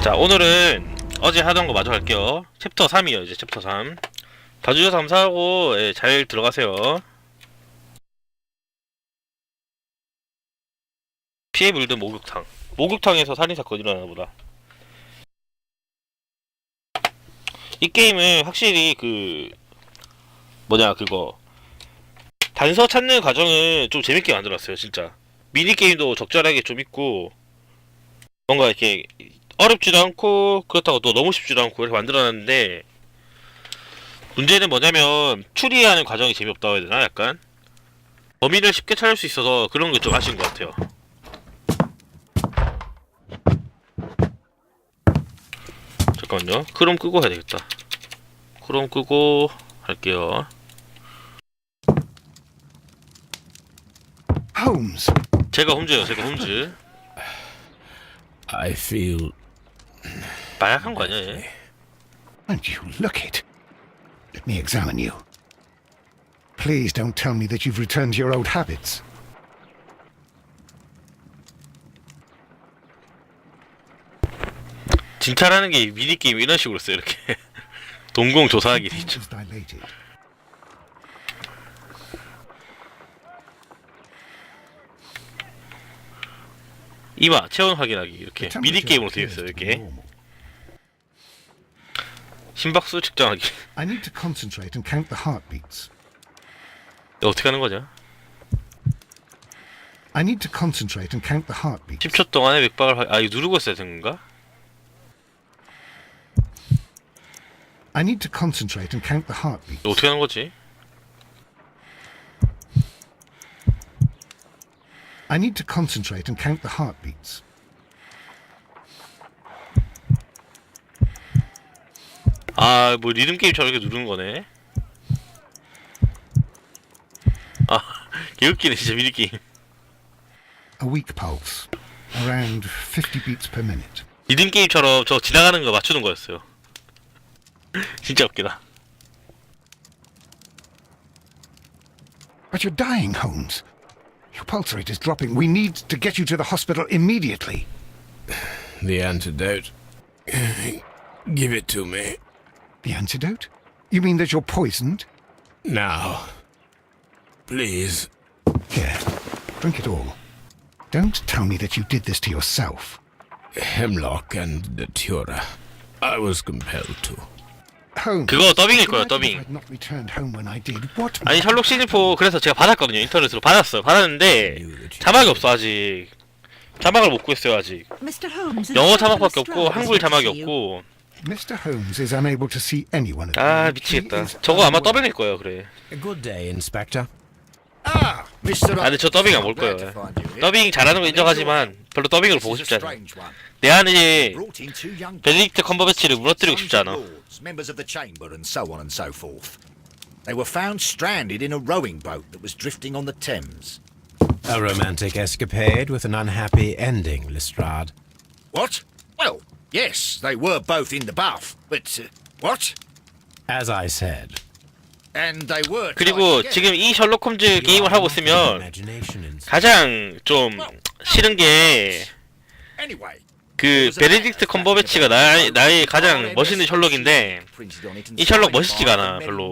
자, 오늘은 어제 하던 거 마저 할게요. 챕터 3이요. 이제 챕터 3 봐주셔서 감사하고, 예, 잘 들어가세요. 피해 물든 목욕탕에서 살인사건 일어나보다. 이 게임은 확실히 그거 단서 찾는 과정은 좀 재밌게 만들었어요. 진짜 미니게임도 적절하게 좀 있고, 뭔가 이렇게 어렵지도 않고 그렇다고 또 너무 쉽지도 않고 이렇게 만들어놨는데, 문제는 뭐냐면 추리하는 과정이 재미없다고 해야 되나? 약간 범인을 쉽게 찾을 수 있어서 그런 게 좀 아쉬운 것 같아요. 잠깐만요. 크롬 끄고 해야 되겠다. 크롬 끄고 할게요. Holmes. 제가 홈즈예요. 제가 홈즈. I feel 마약한 거 아니야 얘? And you look it. Let me examine you. Please don't tell me that you've returned to your old habits. 진찰하는 게 미니게임 이런 식으로 써요. 이렇게 동공 조사하기 있죠. Pupils dilated. 이마 체온 확인하기 이렇게 The 미니게임으로 되어 temperature 있어요. appears to be 이렇게 normal. 심박수 측정하기. I need to concentrate and count the heartbeats. 이거 어떻게 하는 거냐? I need to concentrate and count the heartbeats. 10초 동안에 맥박을 이거 누르고 있어야 되는 건가? I need to concentrate and count the heartbeats. 이거 어떻게 하는 거지? I need to concentrate and count the heartbeats. 뭐 리듬 게임처럼 이렇게 누르는 거네. 개웃기네 진짜 미니게임. A weak pulse. Around 50 beats per minute. 리듬 게임처럼 저 지나가는 거 맞추는 거였어요. 진짜 웃기다. But you're dying, Holmes. Your pulse rate is dropping. We need to get you to the hospital immediately. the antidote. Give it to me. The antidote? You mean that you're poisoned? Now. Please. Here, drink it all. Don't tell me that you did this to yourself. Hemlock and Datura. I was compelled to. Holmes, 그거 더빙일 거예요, imagine 더빙. if I'd not returned home when I did. What? 아니 셜록 시즌4 그래서 제가 받았거든요. 인터넷으로 받았는데 자막이 없어. 아직 자막을 못 구했어요. 아직 Mr. Holmes, 영어 자막밖에 없고 한글 자막이 없고. Mr. Holmes is unable to see anyone. At the moment. 미치겠다. He is 저거 아마 unwell. 더빙일 거예요. 그래. Good day, Inspector. Ah, Mr. 근데 저 더빙 안 볼 거예요. 더빙 잘하는 거 인정하지만 별로 더빙을 보고 싶지 않아. 내 안에 베네딕트 컴버배치를 무너뜨리고 싶지 않아. Members of the chamber and so on and so forth. They were found stranded in a rowing boat that was drifting on the Thames. A romantic escapade with an unhappy ending, Lestrade. What? Well, yes, they were both in the bath, but what? As I said. And they were. 그리고 tied 지금 이 셜록 홈즈 게임을 하고 있으면 Imagination in 가장 좀 싫은 게 together. Anyway. 그 베네딕트 컴버배치가 나의 가장 멋있는 셜록인데 이 셜록 멋있지가 않아. 별로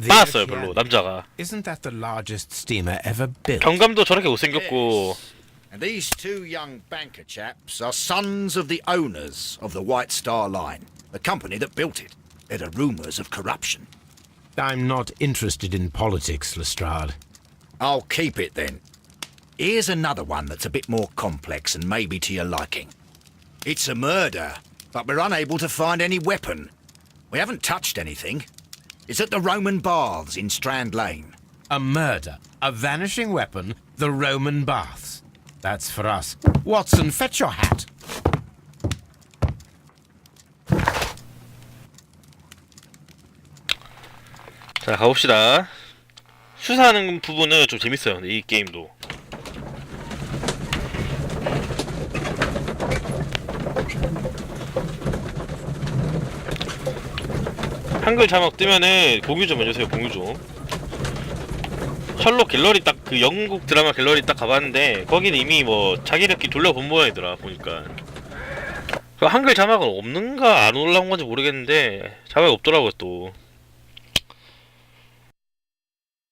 빠았어요. 별로 남자가. Isn't that the largest steamer ever built? 경감도 저렇게 못생겼고. And these two young banker chaps are sons of the owners of the White Star Line, the company that built it. There are rumours of corruption. I'm not interested in politics, Lestrade. I'll keep it then. Here's another one that's a bit more complex and maybe to your liking. It's a murder, but we're unable to find any weapon. We haven't touched anything. It's at the Roman Baths in Strand Lane. A murder, a vanishing weapon, the Roman baths. That's for us. Watson, fetch your hat. 자, 가봅시다. 수사하는 부분은 좀 재밌어요. 근데 이 게임도. 한글 자막 뜨면은 공유 좀 해주세요. 공유 좀. 셜록 갤러리 딱 그 영국 드라마 갤러리 딱 가봤는데 거기는 이미 뭐 자기들끼리 돌려본 모양이더라 보니까. 그 한글 자막은 없는가 안 올라온 건지 모르겠는데 자막이 없더라고요 또.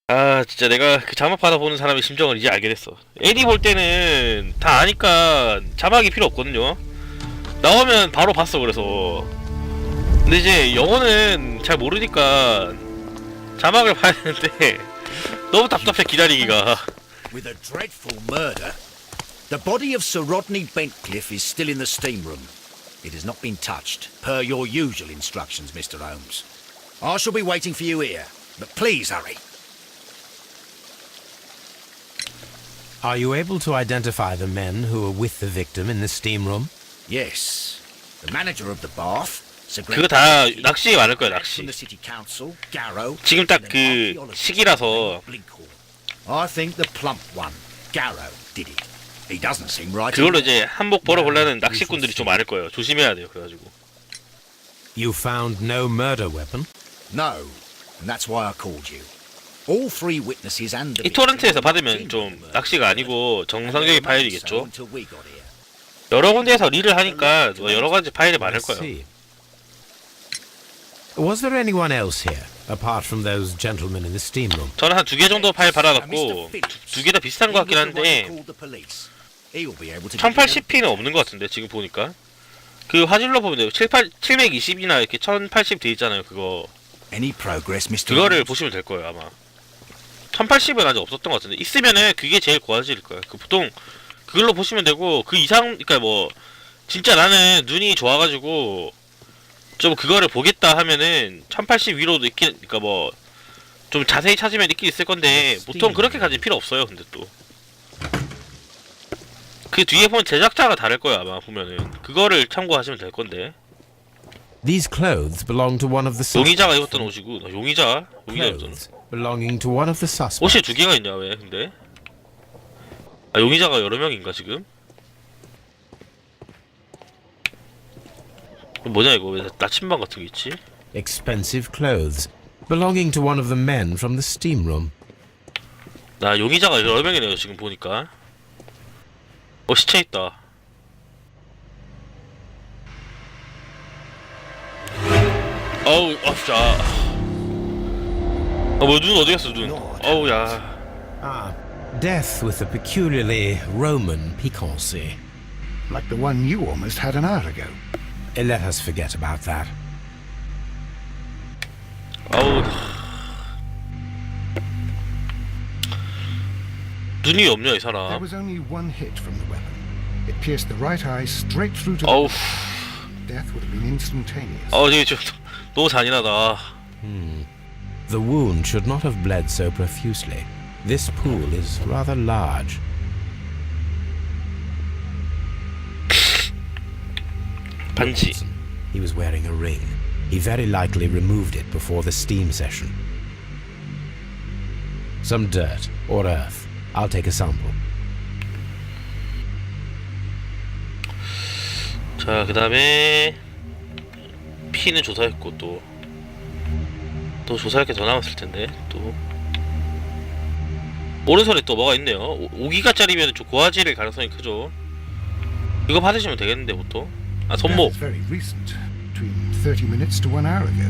아 진짜 내가 그 자막 받아보는 사람의 심정을 이제 알게 됐어. 애니 볼 때는 다 아니까 자막이 필요 없거든요. 나오면 바로 봤어. 그래서 근데 이제 영어는 잘 모르니까 자막을 봐야 되는데 너무 답답해 기다리기가. With a dreadful murder. The body of Sir Rodney Bentcliffe is still in the steam room. It has not been touched, per your usual instructions, Mr. Holmes. I shall be waiting for you here, but please hurry. Are you able to identify the men who were with the victim in the steam room? Yes. The manager of the bath, Sir 그거 다 낚시에 많을 거야 from 낚시. the city council, Garrow. 지금 딱 and 그 then archaeologist 시기라서 Blinkhorn. I think the plump one, Garrow, did it. He doesn't seem right. 그걸로 이제 한몫 벌어보려는 낚시꾼들이 좀 많을 거예요. 조심해야 돼요. 그래가지고. You found no murder weapon? No, and that's why I called you. All three witnesses and the 이 토렌트에서 받으면 좀 낚시가 아니고 정상적인 파일이겠죠. until we got here. 여러 군데에서 릴을 하니까 뭐 여러 가지 파일이 많을 I 거예요. see. Was there anyone else here, apart from those gentlemen in the steam room? 저는 한 2개 정도 파일 받아갖고 Mr. Phillips. 두 개 다 비슷한 것 같긴 He was the one who 한데 called the police. He'll be able to give you 1080p는 없는 것 같은데 지금 보니까 그 화질로 보면 돼요. 720이나 이렇게 1080 돼 있잖아요. any progress, Mr. 그거를 Holmes? 보시면 될 거예요 아마. 1080은 아직 없었던 것 같은데 있으면은 그게 제일 고화질일 거예요. 그 보통 그걸로 보시면 되고 그 이상 그러니까 뭐 진짜 나는 눈이 좋아가지고 좀 그거를 보겠다 하면은 1080 위로도 있긴 그러니까 뭐 좀 자세히 찾으면 있긴 있을 건데 보통 그렇게까지 필요 없어요. 근데 또 그 뒤에 보면 제작자가 다를 거야 아마 보면은 그거를 참고하시면 될 건데. These clothes belong to one of the 용의자가 suspects. 입었던 옷이고 용의자 입었던 Clothes belonging to one of the suspects. 옷이 2개가 있냐 왜 근데? 아 용의자가 여러 명인가 지금? 뭐냐 이거 왜 나침반 같은 게 있지? Expensive clothes belonging to one of the men from the steam room. 나 용의자가 여러 명이네요 지금 보니까. 시체 있다. 어우 진짜. 뭐 눈 어디 갔어 눈? 어우 야. Ah, death with a peculiarly Roman piquancy. Like the one you almost had an hour ago. Let us forget about that. 어우. 눈이 없냐 이 There 사람. was only one hit from the weapon. It pierced the right eye straight through to the 어우. death would have been instantaneous. 되게 좀 너무 잔인하다. The wound should not have bled so profusely. This pool is rather large. 반지. He was wearing a ring. He very likely removed it before the steam session. Some dirt or earth. I'll take a sample. 자, 그 다음에 피는 조사했고 또 조사할 게 더 남았을 텐데 또 오른손에 또 뭐가 있네요. 5기가짜리면 좀 고화질일 가능성이 크죠. 이거 받으시면 되겠는데 보통. 아 손목. Death is very recent, between 30 minutes to 1 hour ago.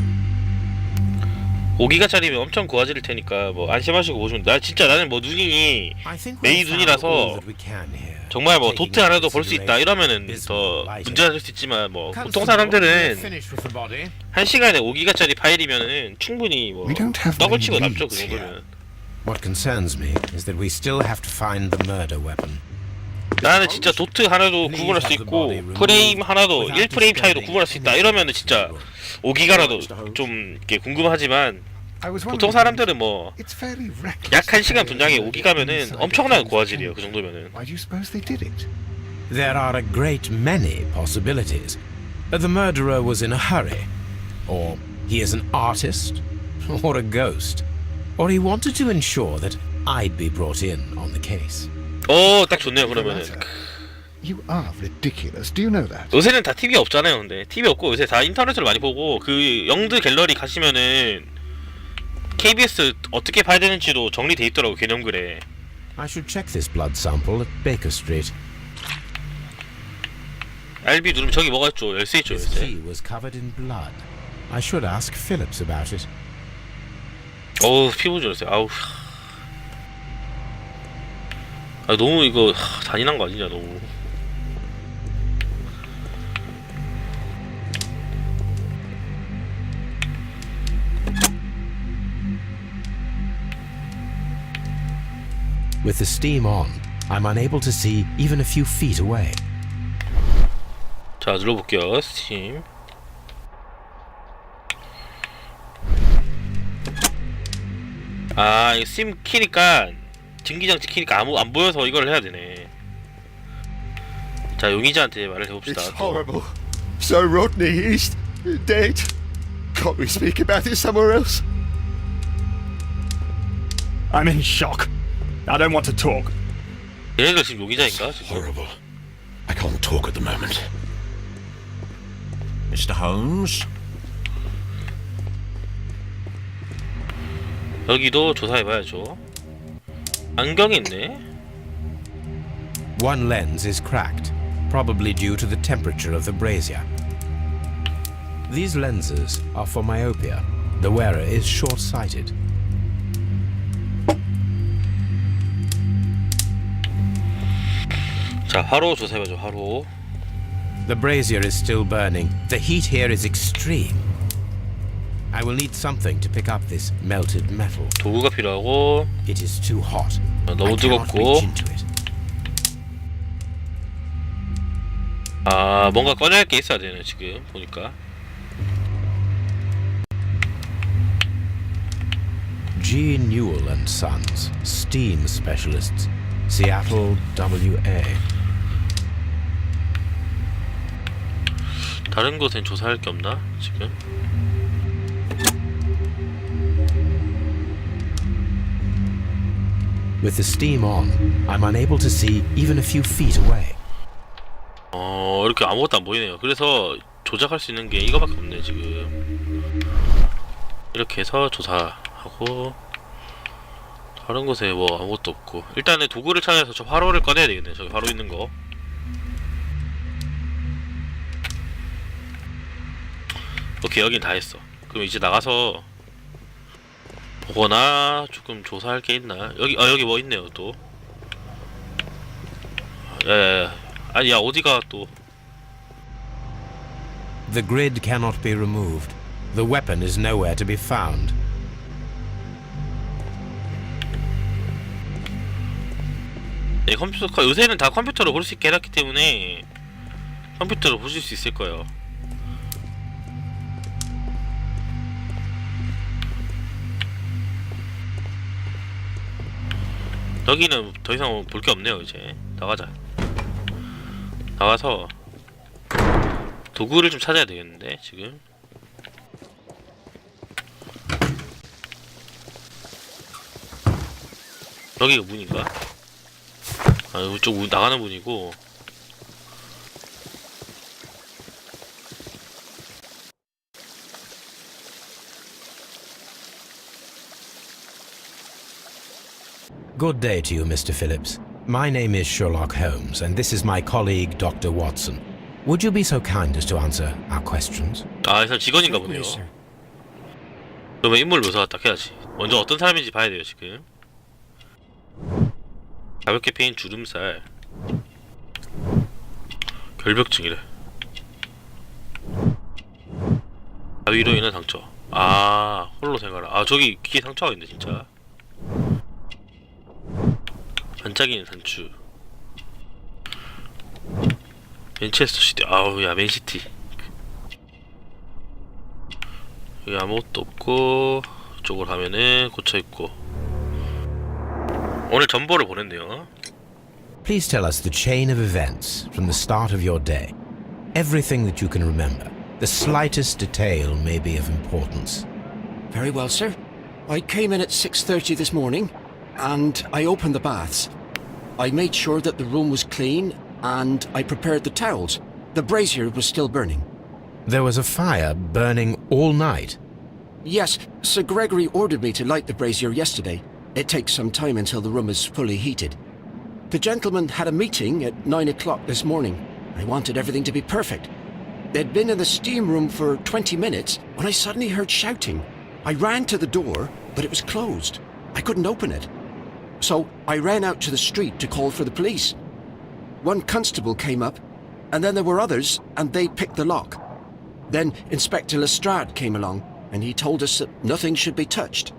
5기가짜리면 엄청 고화질일 테니까 뭐 안심하시고 보시면 나는 뭐 눈이 메이 눈이라서 정말 뭐 도트 하나도 볼 수 있다 이러면은 더 문제가 될 수 있지만 뭐 보통 사람들은 1시간에 5기가짜리 파일이면은 충분히 뭐 떡을 치고 남죠 그 정도면. What concerns me is that we still have to find the murder weapon. 나는 진짜 도트 하나도 구분할 수 있고 프레임 하나도 1프레임 차이로 구분할 수 있다 이러면은 진짜 5기가라도 좀 이렇게 궁금하지만 보통 사람들은 뭐 약 1시간 분량에 5기가면은 엄청난 고화질이에요. 그 정도면은. Why do you suppose they did it? There are a great many possibilities. The murderer was in a hurry, or he is an artist, or a ghost, or he wanted to ensure that I'd be brought in on the case. 딱 좋네요. 그러면은. You are ridiculous. Do you know that? 요새는 다 TV 없잖아요. 근데 TV 없고 요새 다 인터넷으로 많이 보고 그 영드 갤러리 가시면은 KBS 어떻게 봐야 되는지도 정리돼 있더라고 개념글에. I should check this blood sample at Baker Street. RB 누르면 저기 뭐가 있죠? 열쇠 있죠, This 열쇠. key was covered in blood. I should ask Phillips about it. 어우, 피부 열쇠. 아우. 아, 너무 이거 잔인한 거 아니냐, 너무. With the steam on, I'm unable to see even a few feet away. 자, 눌러볼게요. 스팀. 아, 이거 스팀 키니까 증기장치 키니까 안 보여서 이걸 해야 되네. 자, 용의자한테 말을 해봅시다. It's horrible. So Rodney, he's dead. Can't we speak about it somewhere else? I'm in shock. I don't want to talk. 얘네들 지금 용의자인가? 지금? Horrible. I can't talk at the moment. Mr. Holmes? 여기도 조사해봐야죠. 안경이 있네. One lens is cracked, probably due to the temperature of the brazier. These lenses are for myopia. The wearer is short-sighted. 자, 화로 조사해봐야죠. 화로. The brazier is still burning. The heat here is extreme. I will need something to pick up this melted metal. 도구가 필요하고. It is too hot. 너무 I cannot 뜨겁고. reach into it. 아, 뭔가 꺼내야 할 게 있어야 되네, 지금 보니까. G. Newell and Sons, steam specialists, Seattle, WA. 다른 곳엔 조사할 게 없나, 지금? With the steam on, I'm unable to see even a few feet away. 이렇게 아무것도 안 보이네요. 그래서 조작할 수 있는 게 이거밖에 없네, 지금. 이렇게 해서 조사하고, 다른 곳에 뭐 아무것도 없고. 일단은 도구를 찾아서 저 화로를 꺼내야 되겠네, 저기 화로 있는 거. 오케이, 여긴 다 했어. 그럼 이제 나가서 보거나 조금 조사할 게 있나? 여기 뭐 있네요, 또. 야야야. 아니, 야, 어디가 또. The grid cannot be removed. The weapon is nowhere to be found. 네, 요새는 다 컴퓨터로 볼 수 있게 해놨기 때문에 컴퓨터로 보실 수 있을 거예요. 여기는 더 이상 볼 게 없네요. 이제 나가자. 나가서 도구를 좀 찾아야 되겠는데 지금. 여기가 문인가? 아, 이쪽 문 나가는 문이고. Good day to you, Mr. Phillips. My name is Sherlock Holmes, and this is my colleague, Dr. Watson. Would you be so kind as to answer our questions? 아, 이 사람 직원인가 보네요. 그러면 인물 묘사가 딱 해야지. 먼저 어떤 사람인지 봐야 돼요, 지금. 가볍게 패인 주름살. 결벽증이래. 가위로 인한 상처. 아, 홀로 생활. 아, 저기 귀에 상처가 있네, 진짜. 반짝이는 단추. 맨체스터 시티. 아우, 야, 맨시티. 여기 아무것도 없고, 이쪽으로 가면은 고쳐있고. 오늘 전보를 보냈네요. Please tell us the chain of events from the start of your day. Everything that you can remember. The slightest detail may be of importance. Very well, sir. I came in at 6:30 this morning, and I opened the baths. I made sure that the room was clean, and I prepared the towels. The brazier was still burning. There was a fire burning all night. Yes, Sir Gregory ordered me to light the brazier yesterday. It takes some time until the room is fully heated. The gentleman had a meeting at 9 o'clock this morning, I wanted everything to be perfect. They'd been in the steam room for 20 minutes when I suddenly heard shouting. I ran to the door, but it was closed. I couldn't open it. So I ran out to the street to call for the police. One constable came up, and then there were others, and they picked the lock. Then Inspector Lestrade came along, and he told us that nothing should be touched.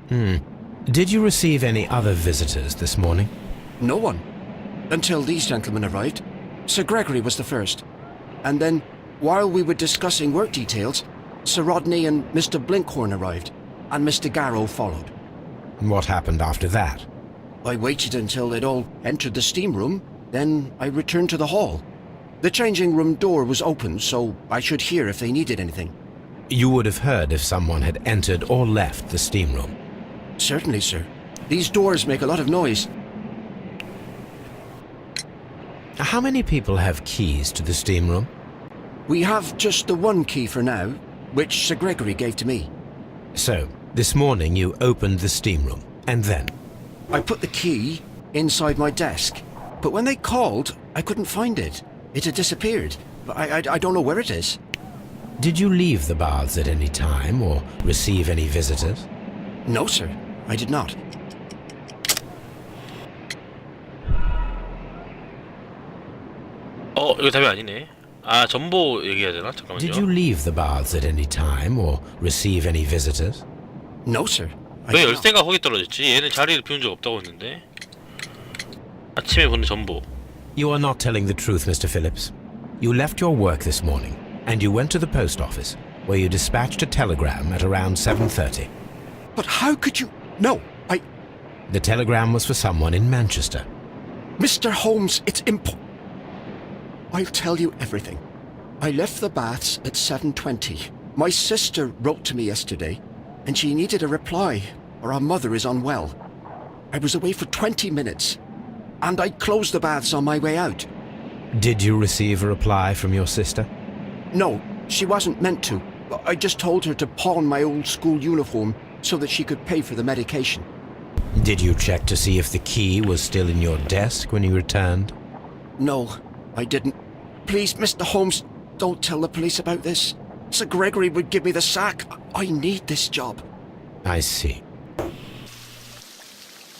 Did you receive any other visitors this morning? No one. Until these gentlemen arrived. Sir Gregory was the first. And then, while we were discussing work details, Sir Rodney and Mr. Blinkhorn arrived, and Mr. Garrow followed. What happened after that? I waited until they'd all entered the steam room, then I returned to the hall. The changing room door was open, so I should hear if they needed anything. You would have heard if someone had entered or left the steam room. Certainly, sir. These doors make a lot of noise. How many people have keys to the steam room? We have just the one key for now, which Sir Gregory gave to me. So, this morning you opened the steam room, and then? I put the key inside my desk, but when they called, I couldn't find it. It had disappeared. I don't know where it is. Did you leave the baths at any time or receive any visitors? No, sir. I did not. 이거 답이 아니네. 아, 전보 얘기해야 되나? 잠깐만요. Did you leave the baths at any time or receive any visitors? No, sir. I 왜 did not. 열쇠가 거기 떨어졌지? 얘는 자리를 비운 적 없다고 했는데. 아침에 보낸 전보. You are not telling the truth, Mr. Phillips. You left your work this morning, and you went to the post office, where you dispatched a telegram at around 7:30. But how could you... No, The telegram was for someone in Manchester. Mr. Holmes, it's I'll tell you everything. I left the baths at 7:20. My sister wrote to me yesterday, and she needed a reply, or our mother is unwell. I was away for 20 minutes, and I closed the baths on my way out. Did you receive a reply from your sister? No, she wasn't meant to. I just told her to pawn my old school uniform so that she could pay for the medication. Did you check to see if the key was still in your desk when you returned? No, I didn't. Please, Mr. Holmes, don't tell the police about this. Sir Gregory would give me the sack. I need this job. I see.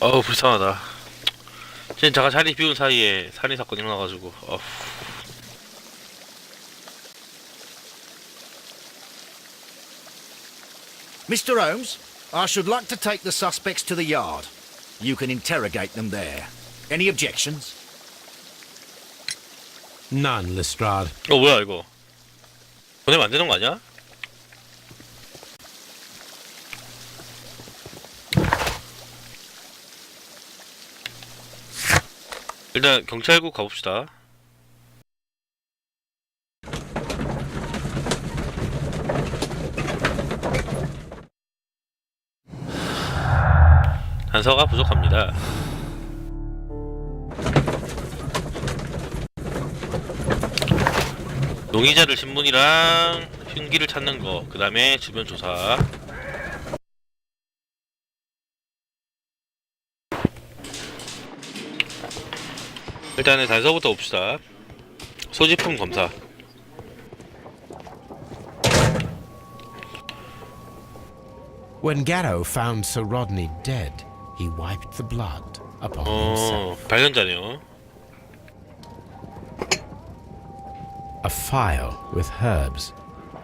불쌍하다. 쟤는 잠깐 자리 비운 사이에 살인 사건이 일어나가지고. Mr. Holmes, I should like to take the suspects to the yard. You can interrogate them there. Any objections? None, Lestrade. 뭐야 이거? 보내면 안 되는 거 아니야? 일단 경찰국 가봅시다. 단서가 부족합니다. 용의자들 신문이랑 흉기를 찾는 거, 그 다음에 주변 조사. 일단은 단서부터 봅시다. 소지품 검사. When Garrow found Sir Rodney dead, he wiped the blood upon himself. 발견자네요. A phial with herbs.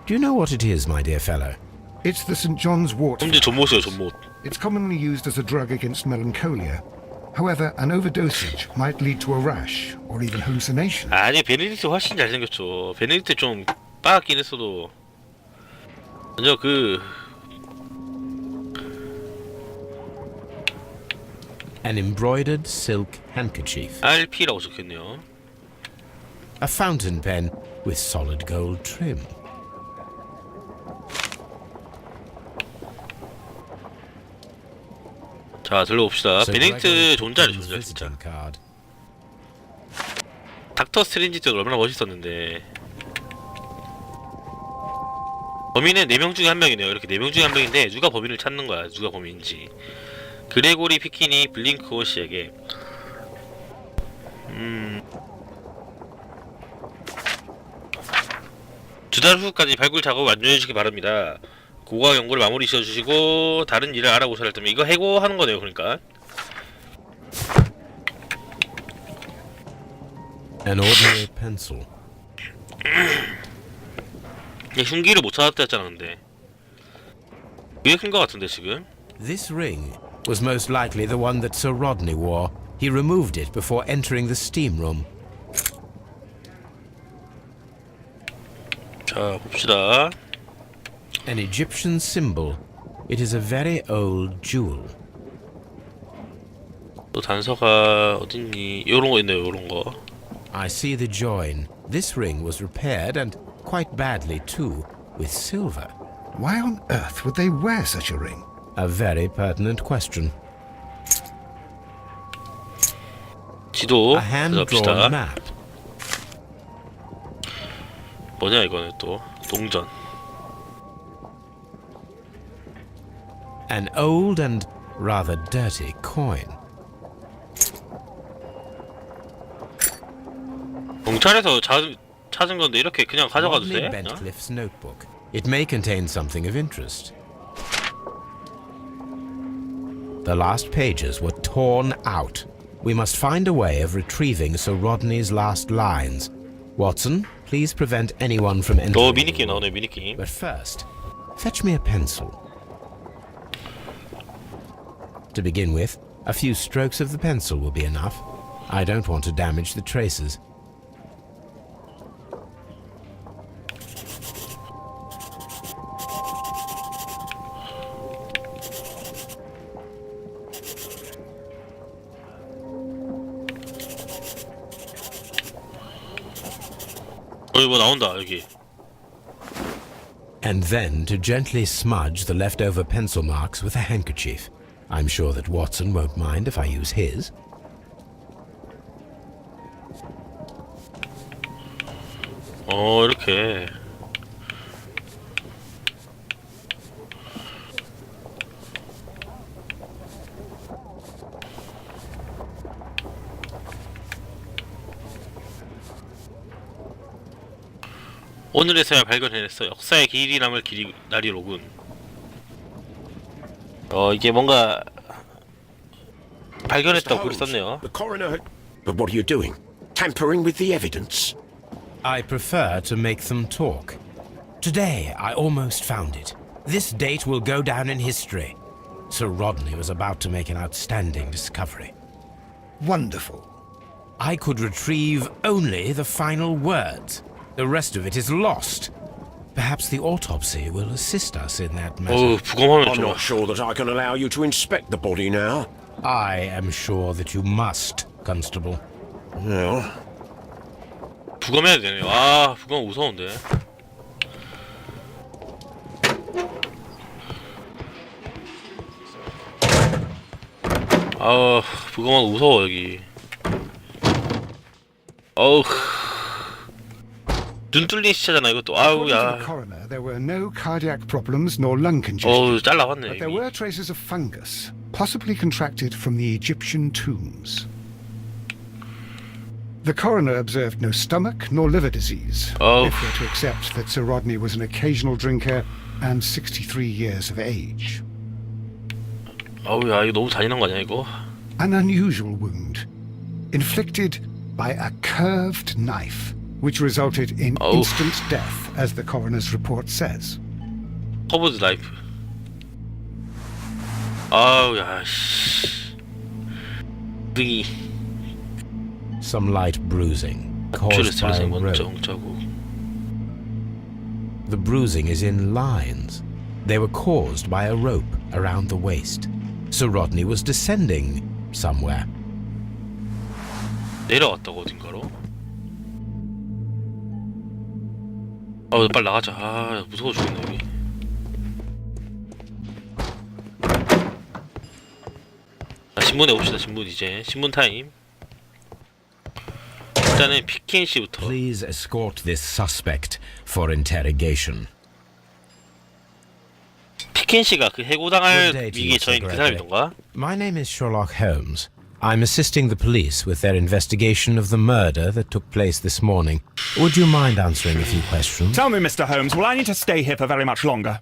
Do you know what it is, my dear fellow? It's the St. John's wort. 홈즈 존못이에요, 존못. It's commonly used as a drug against melancholia. However, an overdosage might lead to a rash or even hallucination. 아니, 베네딕트 훨씬 잘생겼죠. 베네딕트 좀 빠았긴 했어도 먼저 An embroidered silk handkerchief. RP라고 적혔네요. A fountain pen with solid gold trim. 자, 들러봅시다. Sir 베네딕트 Gregory 존잘해, Penn's 존잘, 진짜. visiting card. 닥터 스트레인지 때도 얼마나 멋있었는데. 범인은 4명 중에 1명이네요. 이렇게 4명 중에 1명인데 누가 범인을 찾는 거야. 누가 범인인지. 그레고리 피키니 블링크호 씨에게 두 달 후까지 발굴 작업 완료해주시기 바랍니다. 고고학 연구를 마무리 지어주시고 다른 일을 알아보셔야 할 때면 이거 해고하는 거네요. 그러니까 An ordinary pencil. 흉기를 못 찾았다 했잖아. 근데 이게 큰 거 같은데 지금. This ring was most likely the one that Sir Rodney wore. He removed it before entering the steam room. 자 봅시다. An Egyptian symbol. It is a very old jewel. 또 단서가 어딨니? 요런 거 있네요. 요런 거. I see the join. This ring was repaired, and quite badly too, with silver. Why on earth would they wear such a ring? A very pertinent question. 지도 A hand-drawn 봅시다. map. 뭐냐 이거는 또 동전. An old and rather dirty coin. 경찰에서 찾은 건데 이렇게 그냥 가져가도 Rodney 돼? Bentcliffe's notebook. It may contain something of interest. The last pages were torn out. We must find a way of retrieving Sir Rodney's last lines. Watson, please prevent anyone from entering. 미니게임 나오네. 미니게임. But first, fetch me a pencil. To begin with, a few strokes of the pencil will be enough. I don't want to damage the traces. 여기 뭐 나온다 여기. And then to gently smudge the leftover pencil marks with a handkerchief. I'm sure that Watson won't mind if I use his. 이렇게. 오늘에서야 발견해냈어. 역사의 길이 남을 날이로군. 이게 뭔가 발견했다고 글을 썼네요. The coroner had... But what are you doing? Tampering with the evidence? I prefer to make them talk. Today, I almost found it. This date will go down in history. Sir Rodney was about to make an outstanding discovery. Wonderful. I could retrieve only the final words. The rest of it is lost. Perhaps the autopsy will assist us in that matter. 부검하면 I'm 좋아. not sure that I can allow you to inspect the body now. I am sure that you must, Constable. Well, 부검해야 되네. 아, 부검 무서운데. 아, 부검은 무서워 여기. 어우. 눈 뚫린 시체잖아 이것도. 아우 According to 야. the coroner, there were no cardiac problems nor lung congestion. 잘라봤네 But there 여기. were traces of fungus, possibly contracted from the Egyptian tombs. The coroner observed no stomach nor liver disease, Oh. if we're to accept that Sir Rodney was an occasional drinker and 63 years of age. 아우 야 이거 너무 잔인한 거 아니야 이거? An unusual wound, inflicted by a curved knife, which resulted in Oh. instant death, as the coroner's report says. 커브드 나이프. 아우 야 씨. 등이. Some light bruising 줄을 caused by a 쓰면서 먼저 rope. 자고. The bruising is in lines. They were caused by a rope around the waist. Sir Rodney was descending somewhere. 내려왔다고 어딘가로? 빨리 나가자. 아 무서워 죽겠네 여기. 자, 신문에 봅시다. 신문 이제 신문 타임. 일단은 피킨 씨부터. Please escort this suspect for interrogation. 피킨 씨가 그 해고당할 Good day to 위기에 you, 처인 Sir 그 Gregory. 사람이던가? My name is Sherlock Holmes. I'm assisting the police with their investigation of the murder that took place this morning. Would you mind answering a few questions? Tell me, Mr. Holmes, will I need to stay here for very much longer?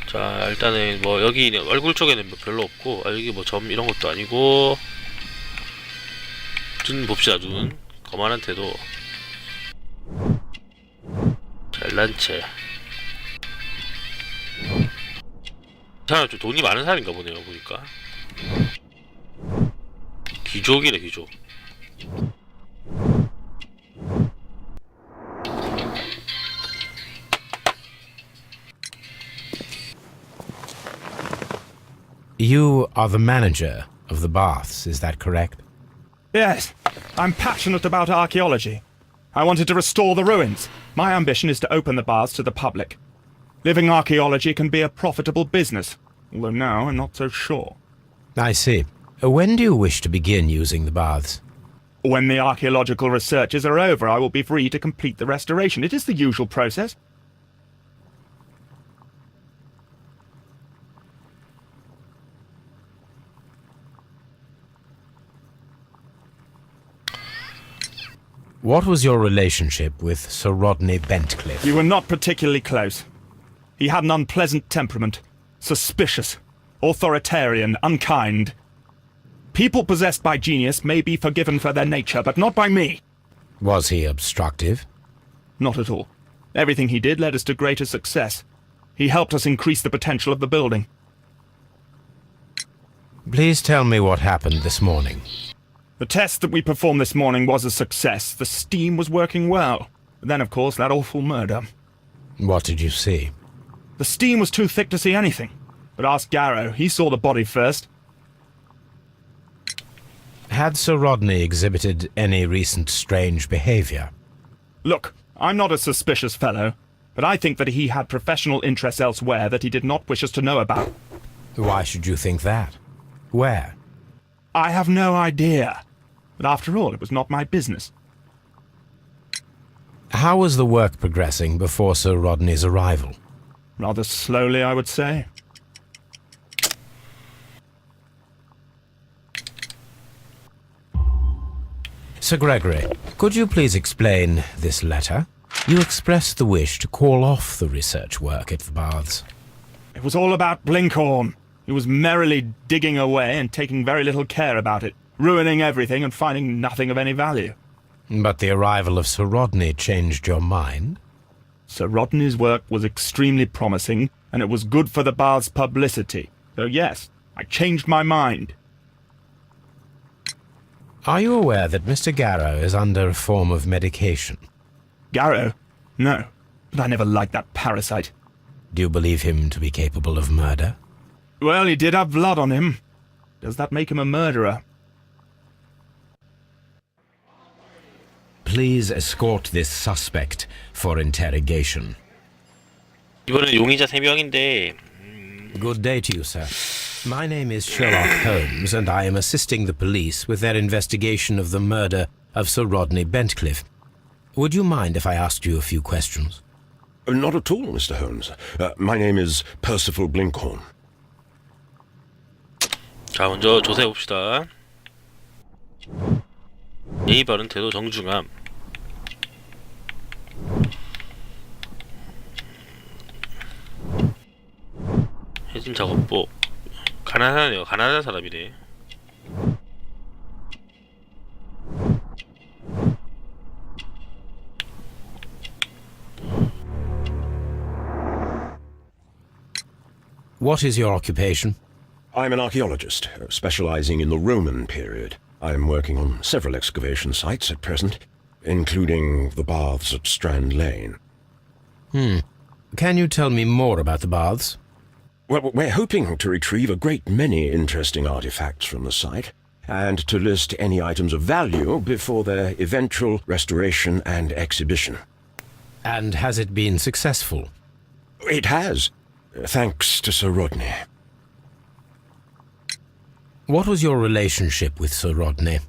자, 일단은 뭐 여기 얼굴 쪽에는 뭐 별로 없고, 아, 여기 뭐 점 이런 것도 아니고, 눈 봅시다. 눈 거만한 태도, 잘난 채. 이 사람 좀 돈이 많은 사람인가 보네요, 보니까. 귀족이래, 귀족. You are the manager of the baths, is that correct? Yes, I'm passionate about archaeology. I wanted to restore the ruins. My ambition is to open the baths to the public. Living archaeology can be a profitable business, although now I'm not so sure. I see. When do you wish to begin using the baths? When the archaeological researches are over, I will be free to complete the restoration. It is the usual process. What was your relationship with Sir Rodney Bentcliffe? You were not particularly close. He had an unpleasant temperament, suspicious, authoritarian, unkind. People possessed by genius may be forgiven for their nature, but not by me. Was he obstructive? Not at all. Everything he did led us to greater success. He helped us increase the potential of the building. Please tell me what happened this morning. The test that we performed this morning was a success. The steam was working well. But then, of course, that awful murder. What did you see? The steam was too thick to see anything. But ask Garrow. He saw the body first. Had Sir Rodney exhibited any recent strange behavior? Look, I'm not a suspicious fellow, but I think that he had professional interests elsewhere that he did not wish us to know about. Why should you think that? Where? I have no idea. But after all, it was not my business. How was the work progressing before Sir Rodney's arrival? Rather slowly, I would say. Sir Gregory, could you please explain this letter? You expressed the wish to call off the research work at the baths. It was all about Blinkhorn. He was merrily digging away and taking very little care about it, ruining everything and finding nothing of any value. But the arrival of Sir Rodney changed your mind? Sir Rodney's work was extremely promising, and it was good for the bath's publicity. So yes, I changed my mind. Are you aware that Mr. Garrow is under a form of medication? Garrow? No, but I never liked that parasite. Do you believe him to be capable of murder? Well, he did have blood on him. Does that make him a murderer? Please escort this suspect for interrogation. 이번엔 용의자 3명인데, Good day to you, sir. My name is Sherlock Holmes, and I am assisting the police with their investigation of the murder of Sir Rodney Bentcliffe. Would you mind if I asked you a few questions? Not at all, Mr. Holmes. My name is Percival Blinkhorn. 자, 먼저 조사해봅시다. 예의 바른 태도 정중함. 해진 작업복. 가난하네요. 가난한 사람이네. What is your occupation? I'm an archaeologist, specializing in the Roman period. I'm working on several excavation sites at present, including the baths at Strand Lane. Can you tell me more about the baths? Well, we're hoping to retrieve a great many interesting artifacts from the site, and to list any items of value before their eventual restoration and exhibition. And has it been successful? It has, thanks to Sir Rodney. What was your relationship with Sir Rodney?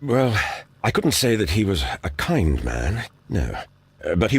Well, I couldn't say that he was a kind man, no. But he was